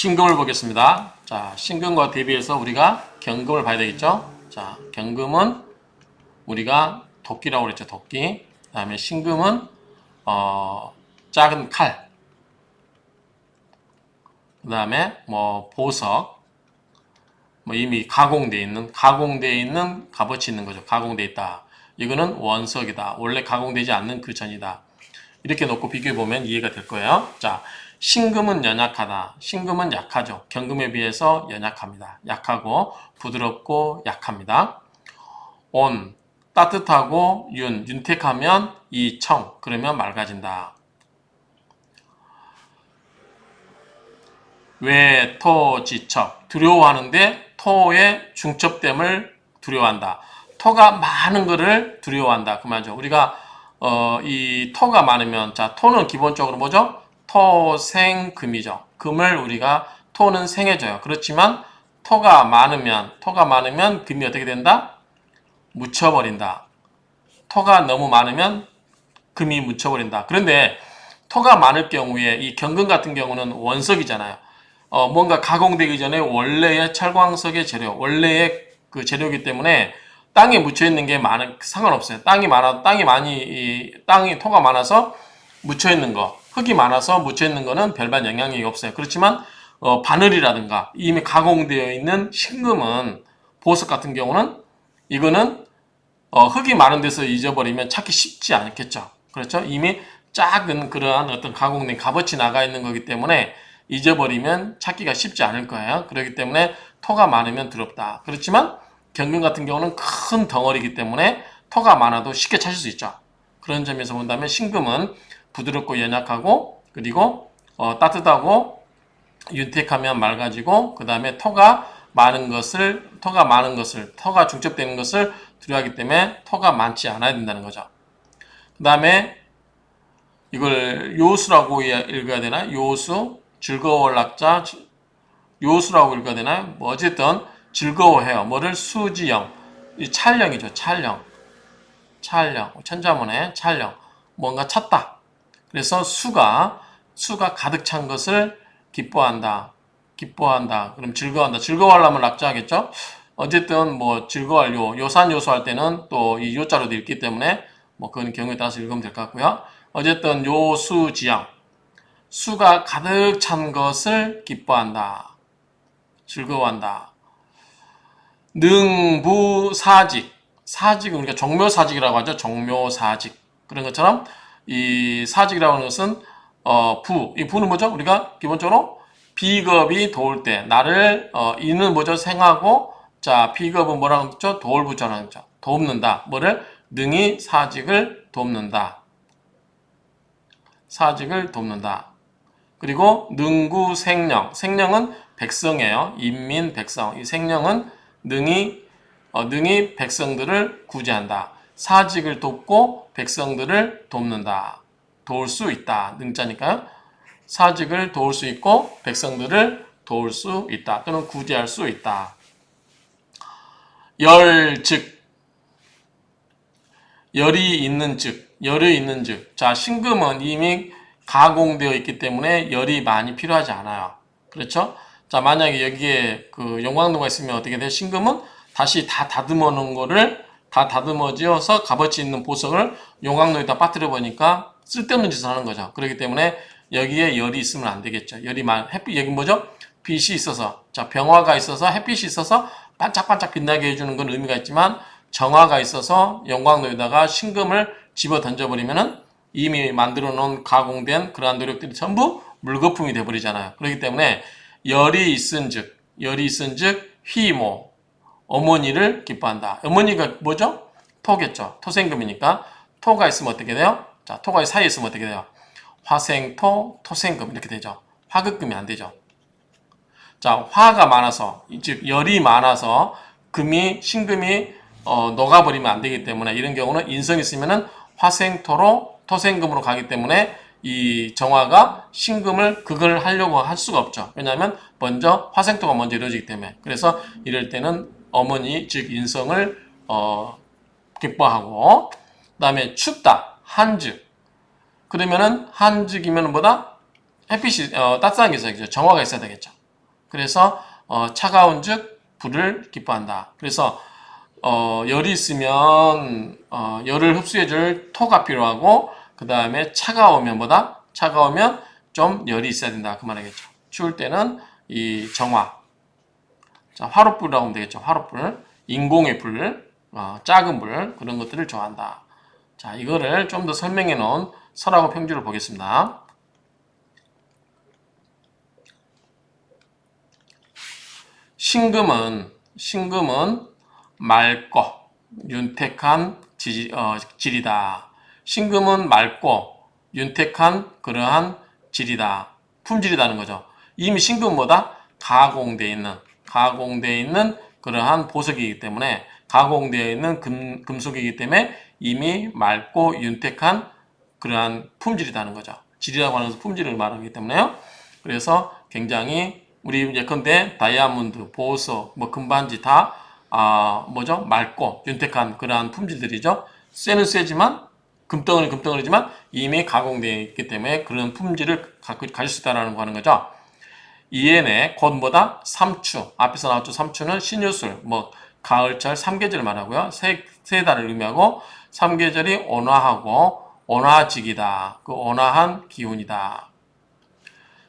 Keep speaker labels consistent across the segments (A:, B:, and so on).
A: 신금을 보겠습니다. 자, 신금과 대비해서 우리가 경금을 봐야 되겠죠? 자, 경금은 우리가 도끼라고 그랬죠. 도끼. 그 다음에 신금은 작은 칼. 그 다음에 뭐 보석. 뭐 이미 가공되어 있는 값어치 있는 거죠. 가공되어 있다. 이거는 원석이다. 원래 가공되지 않는 그 전이다. 이렇게 놓고 비교해 보면 이해가 될 거예요. 자, 신금은 연약하다. 신금은 약하죠. 경금에 비해서 연약합니다. 약하고 부드럽고 약합니다. 온, 따뜻하고 윤택하면 이청, 그러면 맑아진다. 외, 토, 지척, 두려워하는데 토의 중첩됨을 두려워한다. 토가 많은 것을 두려워한다. 그 말이죠. 우리가 이 토가 많으면, 자, 토는 기본적으로 뭐죠? 토생금이죠. 금을 우리가 토는 생해줘요. 그렇지만 토가 많으면 금이 어떻게 된다? 묻혀버린다. 토가 너무 많으면 금이 묻혀버린다. 그런데 토가 많을 경우에 이 경금 같은 경우는 원석이잖아요. 뭔가 가공되기 전에 원래의 철광석의 재료, 원래의 그 재료이기 때문에 땅에 묻혀 있는 게 상관없어요. 땅이 토가 많아서 묻혀 있는 거, 흙이 많아서 묻혀 있는 거는 별반 영향이 없어요. 그렇지만 바늘이라든가 이미 가공되어 있는 신금은 보석 같은 경우는 이거는 흙이 많은 데서 잊어버리면 찾기 쉽지 않겠죠. 그렇죠? 이미 작은 그러한 어떤 가공된 값어치 나가 있는 거기 때문에 잊어버리면 찾기가 쉽지 않을 거예요. 그렇기 때문에 토가 많으면 두렵다. 그렇지만 경금 같은 경우는 큰 덩어리이기 때문에 토가 많아도 쉽게 찾을 수 있죠. 그런 점에서 본다면 신금은 부드럽고 연약하고 그리고 따뜻하고 윤택하면 맑아지고 그 다음에 토가 중첩되는 것을 두려워하기 때문에 토가 많지 않아야 된다는 거죠. 그 다음에 이걸 요수라고 읽어야 되나? 요수, 즐거워할 낙자, 요수라고 읽어야 되나요? 뭐 어쨌든 즐거워해요. 뭐를? 수지영. 이 찰령이죠. 찰령. 천자문의 찰령. 뭔가 찾다. 그래서 수가 가득 찬 것을 기뻐한다. 그럼 즐거워한다. 즐거워하려면 낙자하겠죠? 어쨌든 뭐 즐거워할 요산 요수 할 때는 또 이 요자로도 읽기 때문에 뭐 그건 경우에 따라서 읽으면 될 것 같고요. 어쨌든 요수지양. 수가 가득 찬 것을 기뻐한다. 즐거워한다. 능부사직. 사직은 우리가 종묘사직이라고 하죠. 종묘사직. 그런 것처럼 이 사직이라고 하는 것은 이 부는 뭐죠? 우리가 기본적으로 비겁이 도울 때 나를 이는 뭐죠? 생하고 자 비겁은 뭐라고 했죠? 도울부처라는 거죠. 돕는다. 뭐를? 능히 사직을 돕는다. 사직을 돕는다. 그리고 능구생령. 생령은 백성이에요. 인민, 백성. 이 생령은 능히 백성들을 구제한다. 사직을 돕고 백성들을 돕는다. 도울 수 있다. 능자니까요. 사직을 도울 수 있고 백성들을 도울 수 있다. 또는 구제할 수 있다. 열이 있는 즉. 자, 신금은 이미 가공되어 있기 때문에 열이 많이 필요하지 않아요. 그렇죠? 자, 만약에 여기에 그 용광로가 있으면 어떻게 돼요? 신금은 다시 다 다듬어지어서 값어치 있는 보석을 용광로에다 빠뜨려 보니까 쓸데없는 짓을 하는 거죠. 그렇기 때문에 여기에 열이 있으면 안 되겠죠. 여기 뭐죠? 빛이 있어서, 자, 병화가 있어서 햇빛이 있어서 반짝반짝 빛나게 해주는 건 의미가 있지만 정화가 있어서 용광로에다가 신금을 집어 던져버리면은 이미 만들어 놓은 가공된 그러한 노력들이 전부 물거품이 돼버리잖아요. 그렇기 때문에 열이 있은즉 휘모 어머니를 기뻐한다. 어머니가 뭐죠? 토겠죠. 토생금이니까 토가 있으면 어떻게 돼요? 자, 토가 사이에 있으면 어떻게 돼요? 화생토, 토생금 이렇게 되죠. 화극금이 안 되죠. 자, 화가 많아서 즉 열이 많아서 신금이 녹아버리면 안 되기 때문에 이런 경우는 인성이 있으면은 화생토로 토생금으로 가기 때문에 이 정화가 신금을 그걸 하려고 할 수가 없죠. 왜냐하면 먼저 화생토가 먼저 이루어지기 때문에. 그래서 이럴 때는 어머니 즉 인성을 기뻐하고 그다음에 춥다 한즉. 그러면은 한즉이면 뭐다? 햇빛이 따뜻한 게 있어야겠죠. 정화가 있어야 되겠죠. 그래서 차가운즉 불을 기뻐한다. 그래서 열이 있으면 열을 흡수해줄 토가 필요하고 그 다음에 차가우면 뭐다? 차가우면 좀 열이 있어야 된다. 그 말이겠죠. 추울 때는 이 정화, 자 화롯불이라고 하면 되겠죠. 화롯불, 인공의 불, 작은 불 그런 것들을 좋아한다. 자 이거를 좀 더 설명해 놓은 설하고 평주를 보겠습니다. 신금은 맑고 윤택한 질이다. 신금은 맑고 윤택한 그러한 질이다. 품질이라는 거죠. 이미 신금은 뭐다? 가공되어 있는 그러한 보석이기 때문에 가공되어 있는 금속이기 때문에 이미 맑고 윤택한 그러한 품질이라는 거죠. 질이라고 하는 것은 품질을 말하기 때문에요. 그래서 굉장히 우리 예컨대 다이아몬드, 보석, 뭐 금반지 다 뭐죠? 맑고 윤택한 그러한 품질들이죠. 쇠는 쇠지만 금덩어리지만 이미 가공되어 있기 때문에 그런 품질을 가질 수 있다는 거 하는 거죠. 이에네 곧 뭐다? 삼추. 앞에서 나왔죠. 삼추는 신유술, 뭐 가을철 삼계절 말하고요. 세 달을 의미하고 삼계절이 온화하고 온화직이다. 그 온화한 기운이다.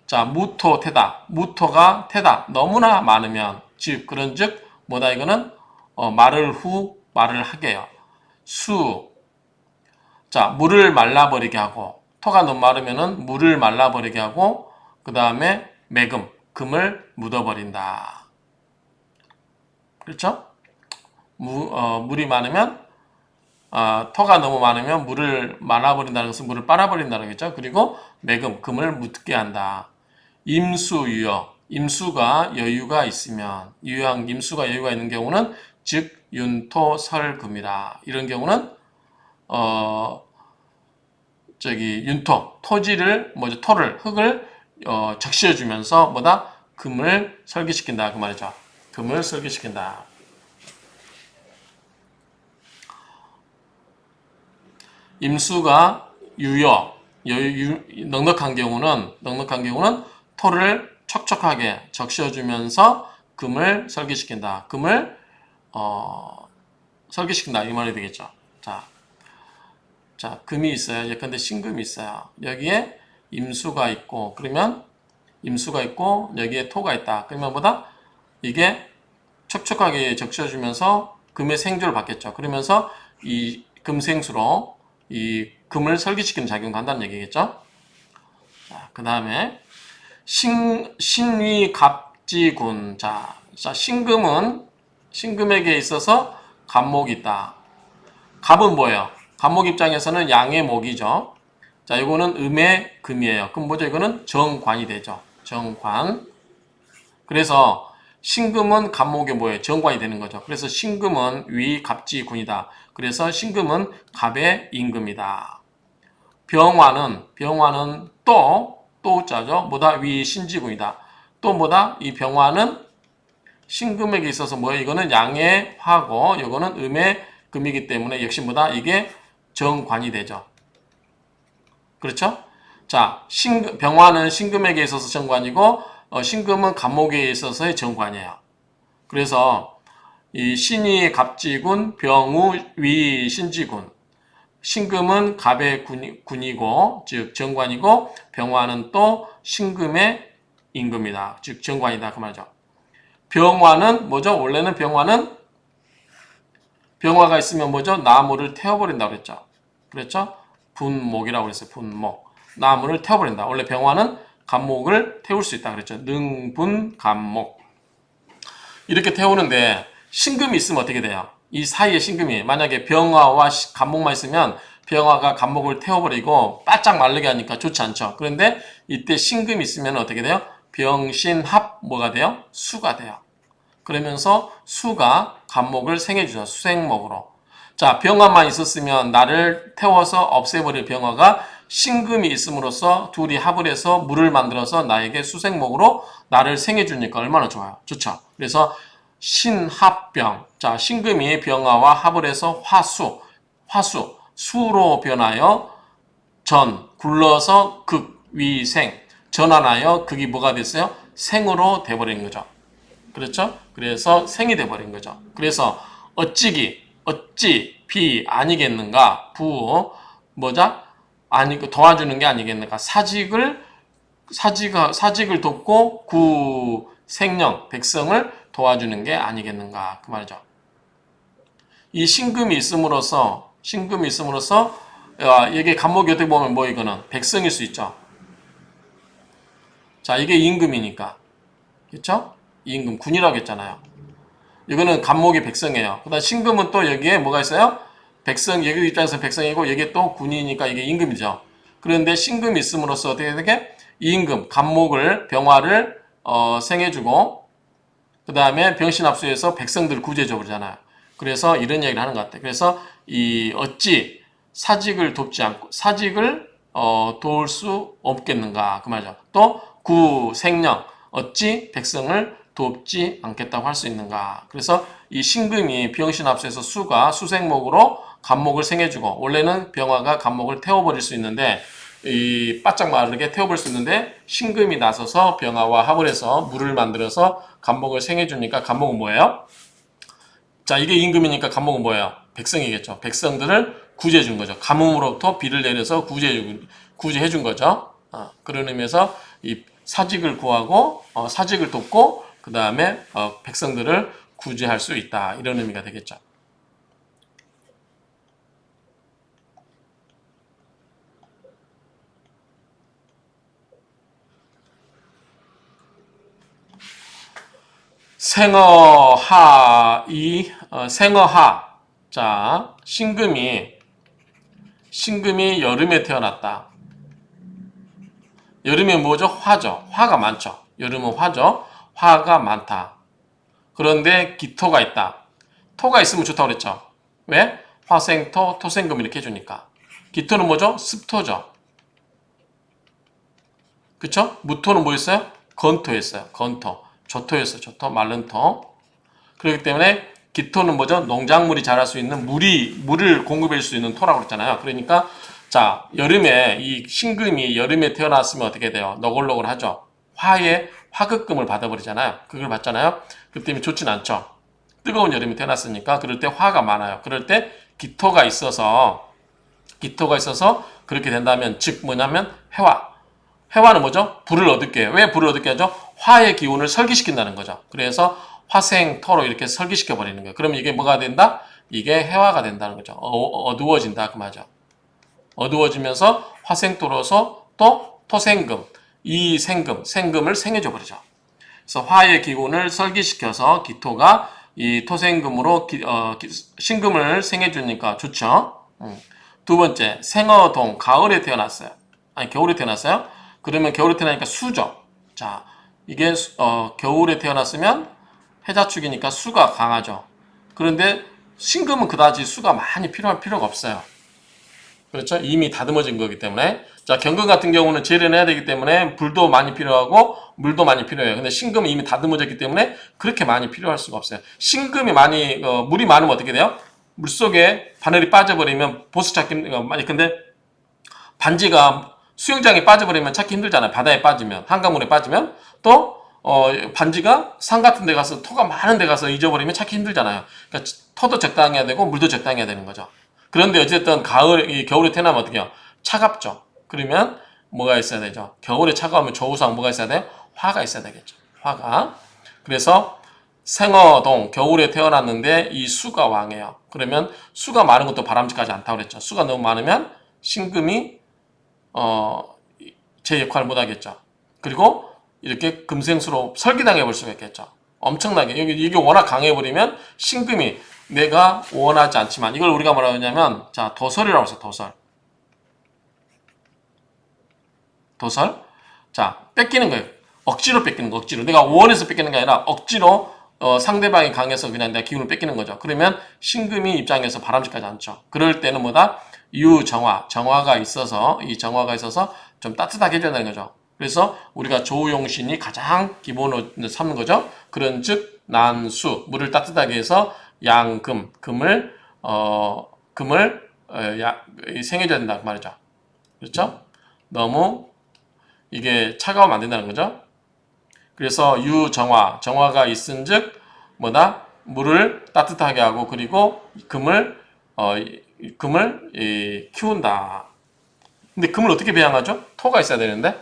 A: 자, 무토 태다. 무토가 태다. 너무나 많으면 즉 그런즉 뭐다 이거는 말을 후 말을 하게요. 수. 자, 물을 말라버리게 하고 토가 너무 마르면은 물을 말라버리게 하고 그 다음에 매금, 금을 묻어버린다. 그렇죠? 물이 많으면 토가 너무 많으면 물을 말아버린다는 것은 물을 빨아버린다는 거죠. 그리고 매금, 금을 묻게 한다. 임수유여, 임수가 여유가 있으면 임수가 여유가 있는 경우는 즉 윤토설금이다. 이런 경우는 윤토, 토지를 토를 흙을 적시해주면서 뭐다? 금을 설계시킨다 그 말이죠. 금을 설계시킨다. 임수가 넉넉한 경우는 토를 촉촉하게 적셔주면서 금을 설계시킨다. 금을 설계시킨다 이 말이 되겠죠. 자, 금이 있어요. 예컨대 신금이 있어요. 여기에 임수가 있고 그러면 임수가 있고 여기에 토가 있다. 그러면 뭐다? 이게 촉촉하게 적셔주면서 금의 생조를 받겠죠. 그러면서 이 금생수로 이 금을 설계시키는 작용을 한다는 얘기겠죠. 자, 그 다음에 신위갑지군. 자, 신금에게 있어서 갑목이 있다. 갑은 뭐예요? 갑목 입장에서는 양의 목이죠. 자, 이거는 음의 금이에요. 그럼 뭐죠? 이거는 정관이 되죠. 정관. 그래서 신금은 갑목의 뭐예요? 정관이 되는 거죠. 그래서 신금은 위갑지군이다. 그래서 신금은 갑의 임금이다. 병화는 또자죠. 뭐다? 위신지군이다. 또 뭐다? 이 병화는 신금에게 있어서 뭐예요? 이거는 양의 화고 이거는 음의 금이기 때문에 역시 뭐다? 이게 정관이 되죠. 그렇죠? 자, 병화는 신금에게 있어서 정관이고 신금은 갑목에 있어서의 정관이에요. 그래서 이 신이 갑지군, 병우 위 신지군. 신금은 갑의 군이고 즉 정관이고 병화는 또 신금의 임금이다. 즉 정관이다 그 말이죠. 병화는 뭐죠? 원래는 병화가 있으면 뭐죠? 나무를 태워버린다고 그랬죠. 그랬죠? 분목이라고 그랬어요. 분목. 나무를 태워버린다. 원래 병화는 갑목을 태울 수 있다 그랬죠. 능분갑목. 이렇게 태우는데 신금이 있으면 어떻게 돼요? 이 사이에 신금이 만약에 병화와 갑목만 있으면 병화가 갑목을 태워버리고 바짝 마르게 하니까 좋지 않죠. 그런데 이때 신금이 있으면 어떻게 돼요? 병신합 뭐가 돼요? 수가 돼요. 그러면서 수가 갑목을 생해주죠. 수생목으로. 자, 병화만 있었으면 나를 태워서 없애버릴 병화가 신금이 있음으로써 둘이 합을 해서 물을 만들어서 나에게 수생목으로 나를 생해주니까 얼마나 좋아요. 좋죠. 그래서 신합병. 자, 신금이 병화와 합을 해서 수로 변하여 굴러서 극, 위, 생. 전환하여 극이 뭐가 됐어요? 생으로 돼버린 거죠. 그렇죠? 그래서 생이 돼버린 거죠. 그래서 어찌 비 아니겠는가 부 뭐자 아니 도와주는 게 아니겠는가 사직을 돕고 구 생령 백성을 도와주는 게 아니겠는가 그 말이죠. 이 신금이 있음으로써 이게 간목이 어떻게 보면 뭐 이거는 백성일 수 있죠. 자 이게 임금이니까 그렇죠? 임금 군이라고 했잖아요. 이거는 간목이 백성이에요. 그다음 신금은 또 여기에 뭐가 있어요? 백성 여기 입장에서 백성이고 여기에 또 군이니까 이게 임금이죠. 그런데 신금이 있음으로써 어떻게 되게 임금 간목을 병화를 생해주고 그 다음에 병신합수해서 백성들을 구제해줘 그러잖아요. 그래서 이런 얘기를 하는 것 같아요. 그래서 이 어찌 사직을 돕지 않고 사직을 도울 수 없겠는가 그 말이죠. 또 구생령 어찌 백성을 돕지 않겠다고 할 수 있는가. 그래서 이 신금이 병신합수해서 수가 수생목으로 간목을 생해주고 원래는 병화가 간목을 태워버릴 수 있는데 이 바짝 마르게 태워버릴 수 있는데 신금이 나서서 병화와 합을 해서 물을 만들어서 간목을 생해주니까 간목은 뭐예요? 자 이게 임금이니까 간목은 뭐예요? 백성이겠죠. 백성들을 구제해준 거죠. 가뭄으로부터 비를 내려서 구제해준 거죠. 그런 의미에서 이 사직을 구하고 사직을 돕고 그 다음에 백성들을 구제할 수 있다. 이런 의미가 되겠죠. 생어하. 자, 신금이 여름에 태어났다. 여름에 뭐죠? 화죠. 화가 많죠. 여름은 화죠. 화가 많다. 그런데 기토가 있다. 토가 있으면 좋다고 그랬죠. 왜? 화생토, 토생금 이렇게 해주니까. 기토는 뭐죠? 습토죠. 그쵸? 무토는 뭐였어요? 건토였어요. 건토. 조토였어요. 조토, 마른 토. 그렇기 때문에 기토는 뭐죠? 농작물이 자랄 수 있는 물을 공급해 줄 수 있는 토라고 그랬잖아요. 그러니까 자 여름에 이 신금이 여름에 태어났으면 어떻게 돼요? 너글너글하죠. 화에 화급금을 받아버리잖아요. 그걸 받잖아요. 그 때문에 좋진 않죠. 뜨거운 여름에 태어났으니까 그럴 때 화가 많아요. 그럴 때 기토가 있어서 그렇게 된다면 즉 뭐냐면 해화는 뭐죠? 불을 얻게 해요. 왜 불을 얻게 하죠? 화의 기운을 설기시킨다는 거죠. 그래서 화생토로 이렇게 설기시켜 버리는 거예요. 그러면 이게 뭐가 된다? 이게 해화가 된다는 거죠. 어두워진다 그 말이죠. 어두워지면서 화생토로서 또 토생금, 이 생금을 생해줘 버리죠. 그래서 화의 기운을 설기시켜서 기토가 이 토생금으로 신금을 생해주니까 좋죠. 두 번째, 생어동, 가을에 태어났어요. 아니, 겨울에 태어났어요? 그러면 겨울에 태어나니까 수죠. 자, 이게 겨울에 태어났으면 해자축이니까 수가 강하죠. 그런데 신금은 그다지 수가 많이 필요할 필요가 없어요. 그렇죠? 이미 다듬어진 거기 때문에. 자, 경금 같은 경우는 재련해야 되기 때문에 불도 많이 필요하고 물도 많이 필요해요. 근데 신금은 이미 다듬어졌기 때문에 그렇게 많이 필요할 수가 없어요. 신금이 많이 물이 많으면 어떻게 돼요? 물속에 바늘이 빠져버리면 보스 찾기 많이 근데 반지가 수영장에 빠져버리면 찾기 힘들잖아요. 바다에 빠지면 한강물에 빠지면 또 반지가 산 같은 데 가서 토가 많은 데 가서 잊어버리면 찾기 힘들잖아요. 그러니까 토도 적당해야 되고 물도 적당해야 되는 거죠. 그런데 어쨌든 겨울에 태어나면 어떻게 해요? 차갑죠. 그러면 뭐가 있어야 되죠? 겨울에 차가우면 조우상 뭐가 있어야 돼요? 화가 있어야 되겠죠. 화가. 그래서 생어동 겨울에 태어났는데 이 수가 왕이에요. 그러면 수가 많은 것도 바람직하지 않다고 그랬죠. 수가 너무 많으면 신금이 제 역할을 못 하겠죠. 그리고 이렇게 금생수로 설기당해 볼 수가 있겠죠. 엄청나게 이게 워낙 강해 버리면 신금이 내가 원하지 않지만 이걸 우리가 뭐라고 하냐면 자 도설이라고 해서 도설. 자 뺏기는 거예요. 억지로 뺏기는 거 억지로 내가 원해서 뺏기는 게 아니라 억지로 상대방이 강해서 그냥 내가 기운을 뺏기는 거죠. 그러면 신금이 입장에서 바람직하지 않죠. 그럴 때는 뭐다? 정화가 있어서 이 정화가 있어서 좀 따뜻하게 해줘야 되는 거죠. 그래서 우리가 조용신이 가장 기본으로 삼는 거죠. 그런 즉 난수 물을 따뜻하게 해서 금을 생해줘야 된다 그 말이죠. 그렇죠? 너무 이게 차가우면 안 된다는 거죠. 그래서 유정화, 정화가 있은즉 뭐다? 물을 따뜻하게 하고 그리고 금을 키운다. 근데 금을 어떻게 배양하죠? 토가 있어야 되는데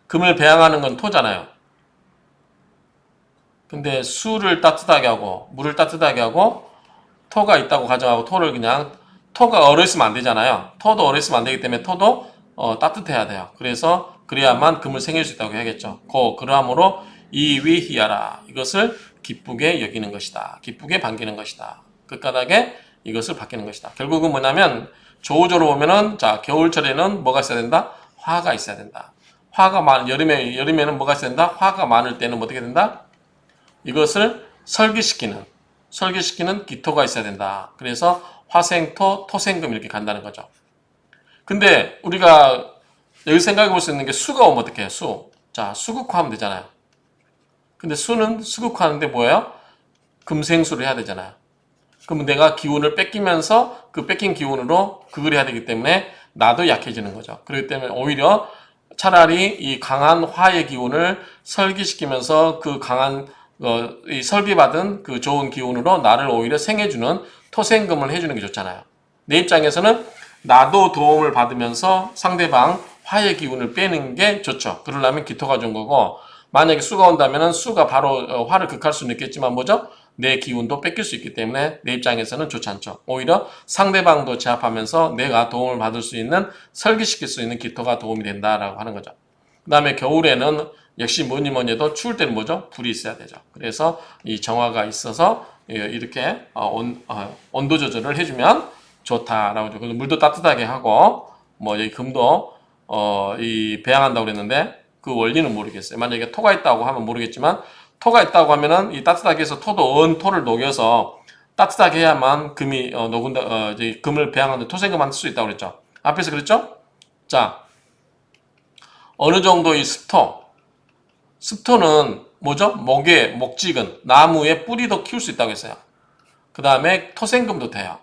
A: 금을 배양하는 건 토잖아요. 근데 수를 따뜻하게 하고 물을 따뜻하게 하고 토가 있다고 가정하고 토를 그냥 토가 얼어 있으면 안 되잖아요. 토도 얼어 있으면 안 되기 때문에 토도 따뜻해야 돼요. 그래서 그래야만 금을 생길 수 있다고 해야겠죠. 그러므로 이위희하라. 이것을 기쁘게 여기는 것이다. 기쁘게 반기는 것이다. 끝가닥에 이것을 바뀌는 것이다. 결국은 뭐냐면 조우조로 보면은 자 겨울철에는 뭐가 있어야 된다? 화가 있어야 된다. 화가 많 여름에는 뭐가 있어야 된다? 화가 많을 때는 어떻게 된다? 이것을 설계시키는 기토가 있어야 된다. 그래서 화생토, 토생금 이렇게 간다는 거죠. 근데 우리가 여기 생각해 볼 수 있는 게 수가 오면 어떻게 해요? 수. 자, 수극화하면 되잖아요. 근데 수는 수극화하는데 뭐예요? 금생수를 해야 되잖아요. 그러면 내가 기운을 뺏기면서 그 뺏긴 기운으로 그걸 해야 되기 때문에 나도 약해지는 거죠. 그렇기 때문에 오히려 차라리 이 강한 화의 기운을 설기시키면서 그 강한 이 설비받은 그 좋은 기운으로 나를 오히려 생해주는 토생금을 해주는 게 좋잖아요. 내 입장에서는 나도 도움을 받으면서 상대방 화의 기운을 빼는 게 좋죠. 그러려면 기토가 좋은 거고 만약에 수가 온다면 수가 바로 화를 극할 수는 있겠지만 뭐죠? 내 기운도 뺏길 수 있기 때문에 내 입장에서는 좋지 않죠. 오히려 상대방도 제압하면서 내가 도움을 받을 수 있는 설계시킬 수 있는 기토가 도움이 된다라고 하는 거죠. 그 다음에 겨울에는 역시 뭐니 뭐니 해도 추울 때는 뭐죠? 불이 있어야 되죠. 그래서 이 정화가 있어서 이렇게 온도 조절을 해주면 좋다라고 하죠. 그래서 물도 따뜻하게 하고 뭐 여기 금도 이 배양한다고 그랬는데 그 원리는 모르겠어요. 만약에 토가 있다고 하면 모르겠지만 토가 있다고 하면은 이 따뜻하게 해서 토도 언토를 녹여서 따뜻하게 해야만 금이 녹은다 이제 금을 배양하는 토생금 만들 수 있다고 그랬죠. 앞에서 그랬죠? 자, 어느 정도의 습토는 뭐죠? 목직은 나무의 뿌리도 키울 수 있다고 했어요. 그 다음에 토생금도 돼요.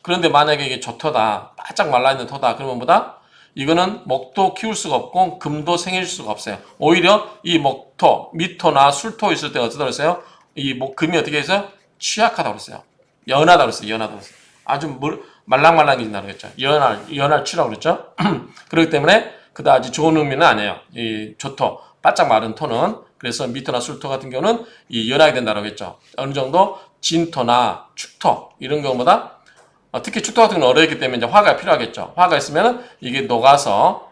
A: 그런데 만약에 이게 조토다, 바짝 말라있는 토다, 그러면 뭐다? 이거는 목도 키울 수가 없고 금도 생길 수가 없어요. 오히려 이 목토, 미토나 술토 있을 때 어쩌다 그랬어요? 금이 어떻게 해서 취약하다고 그랬어요. 연하다고 그랬어요. 연하다고 그랬어요. 아주 말랑말랑해진다고 그랬죠. 연할 취라고 그랬죠. 그렇기 때문에 그다지 좋은 의미는 아니에요. 이 조토, 바짝 마른 토는. 그래서 미토나 술토 같은 경우는 이 연하게 된다고 했죠. 어느 정도 진토나 축토 이런 경우보다 특히 축토 같은 건 얼어있기 때문에 이제 화가 필요하겠죠. 화가 있으면 이게 녹아서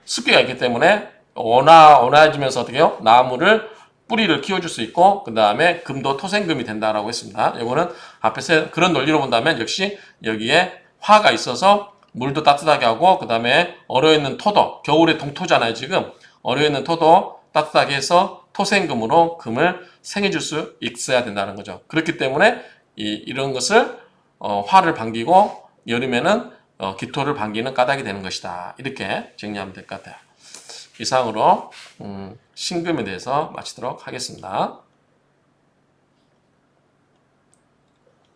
A: 습기가 있기 때문에 온화해지면서 어떻게 해요? 나무를 뿌리를 키워줄 수 있고 그 다음에 금도 토생금이 된다라고 했습니다. 이거는 앞에서 그런 논리로 본다면 역시 여기에 화가 있어서 물도 따뜻하게 하고 그 다음에 얼어있는 토도 겨울에 동토잖아요 지금 얼어있는 토도 따뜻하게 해서 토생금으로 금을 생해줄 수 있어야 된다는 거죠. 그렇기 때문에 이런 것을 화를 반기고 여름에는 기토를 반기는 까닭이 되는 것이다. 이렇게 정리하면 될 것 같아요. 이상으로 신금에 대해서 마치도록 하겠습니다.